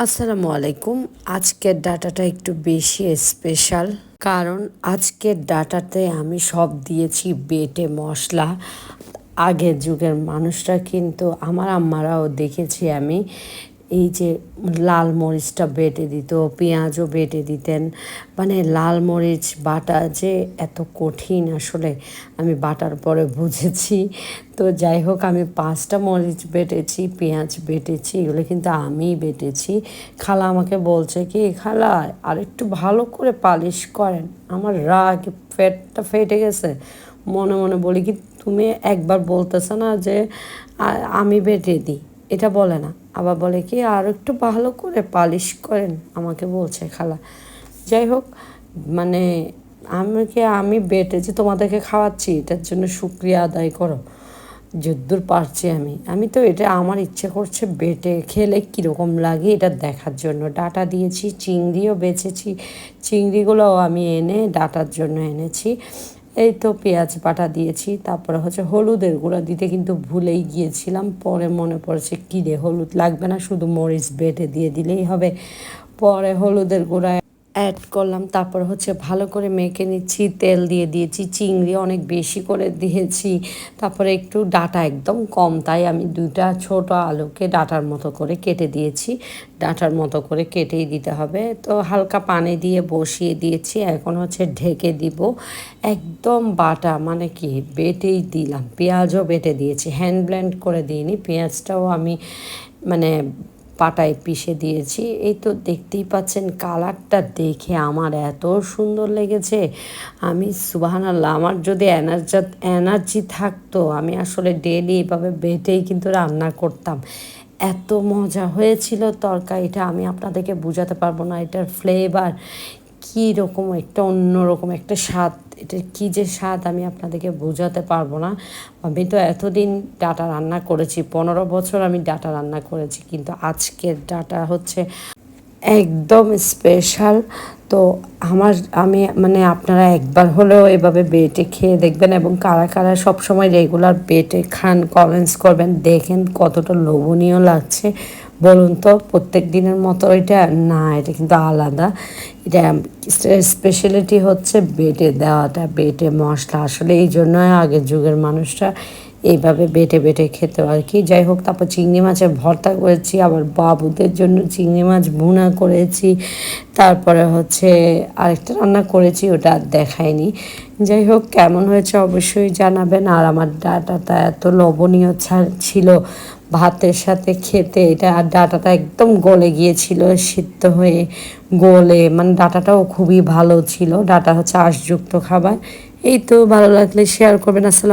আসসালামু আলাইকুম। আজকের ডাটাটা একটু বেশি স্পেশাল, কারণ আজকের ডাটাতে আমি সব দিয়েছি বেটে মশলা। আগের যুগের মানুষরা কিন্তু, আমার আম্মারাও দেখেছি আমি, এই যে লাল মরিচটা বেটে দিত, পেঁয়াজও বেটে দিতেন। মানে লাল মরিচ বাটা যে এত কঠিন, আসলে আমি বাটার পরে বুঝেছি। তো যাই হোক, আমি 5টা মরিচ বেটেছি, পেঁয়াজ বেটেছি, এগুলো কিন্তু আমিই বেটেছি। খালা আমাকে বলছে কি, খালা আর একটু ভালো করে পালিশ করেন। আমার রাগ পেটটা ফেটে গেছে। মনে মনে বলি কি, তুমি একবার বলতেছো না যে আমি বেটে দিই, এটা বলে না, আবার বলে কি আর একটু ভালো করে পালিশ করেন, আমাকে বলছে খালা। যাই হোক, মানে আমি বেটেছি, তোমাদেরকে খাওয়াচ্ছি, এটার জন্য শুক্রিয়া আদায় করো। যদ্দূর পারছি আমি তো এটা আমার ইচ্ছে করছে বেটে খেলে কীরকম লাগে এটা দেখার জন্য। ডাঁটা দিয়েছি, চিংড়িও বেছেছি, চিংড়িগুলোও আমি এনে ডাঁটার জন্য এনেছি। এই তো পেঁয়াজ বাটা দিয়েছি, তারপরে হচ্ছে হলুদের গুঁড়া দিতে কিন্তু ভুলেই গিয়েছিলাম, পরে মনে পড়েছে কী রে, হলুদ লাগবে না, শুধু মরিচ বেটে দিয়ে দিলেই হবে। পরে হলুদের গুঁড়া অ্যাড করলাম, তারপর হচ্ছে ভালো করে মেখে নিচ্ছি, তেল দিয়ে দিয়েছি, চিংড়ি অনেক বেশি করে দিয়েছি। তারপরে একটু ডাঁটা একদম কম, তাই আমি 2টা ছোট আলুকে ডাঁটার মতো করে কেটে দিয়েছি। ডাঁটার মতো করে কেটেই দিতে হবে। তো হালকা পানি দিয়ে বসিয়ে দিয়েছি, এখন হচ্ছে ঢেকে দিব। একদম বাটা, মানে কি বেটেই দিলাম, পেঁয়াজও বেটে দিয়েছি, হ্যান্ড ব্লেন্ড করে দিইনি, পেঁয়াজটাও আমি মানে পাটায় পিষে দিয়েছি। এই তো দেখতেই পাচ্ছেন, কালারটা দেখে আমার এত সুন্দর লেগেছে। আমি সুবহানাল্লাহ, আমার যদি এনার্জি থাকতো, আমি আসলে ডেইলি এভাবে বেটেই কিন্তু রান্না করতাম। এত মজা হয়েছিল তরকারিটা, আমি আপনাদেরকে বোঝাতে পারবো না। এটার ফ্লেভার কী রকম, একটা অন্যরকম একটা স্বাদ, এটা কী যে স্বাদ আমি আপনাদেরকে বোঝাতে পারবো না। আমি তো এতদিন ডাটা রান্না করেছি, 15 বছর আমি ডাটা রান্না করেছি, কিন্তু আজকের ডাটা হচ্ছে একদম স্পেশাল। তো আমি মানে আপনারা একবার হলেও এভাবে বেটে খেয়ে দেখবেন, এবং কারা কারা সবসময় রেগুলার বেটে খান কমেন্টস করবেন, দেখেন কতটা লোভনীয় লাগছে। বলুন তো, প্রত্যেক দিনের মতো এটা না, এটা কিন্তু আলাদা। এটা স্পেশালিটি হচ্ছে বেটে দেওয়াটা, বেটে মশলা। আসলে এই জন্য আগের যুগের মানুষরা এইভাবে বেটে বেটে খেতে আর কি। যাই হোক, তারপর চিংড়ি মাছের ভর্তা করেছি, আবার বাবুদের জন্য চিংড়ি মাছ ভুনা করেছি। তারপরে হচ্ছে আরেকটা রান্না করেছি, ওটা আর দেখায়নি। যাই হোক, কেমন হয়েছে অবশ্যই জানাবেন। আর আমার ডাটাটা এত লোভনীয় ছিল ভাতের সাথে খেতে, এটা আর ডাটাটা একদম গলে গিয়েছিল, সিদ্ধ হয়ে গলে, মানে ডাটাটাও খুবই ভালো ছিল। ডাটা হচ্ছে আঁশযুক্ত খাবার। এই তো, ভালো লাগলে শেয়ার করবেন। আসসালাম।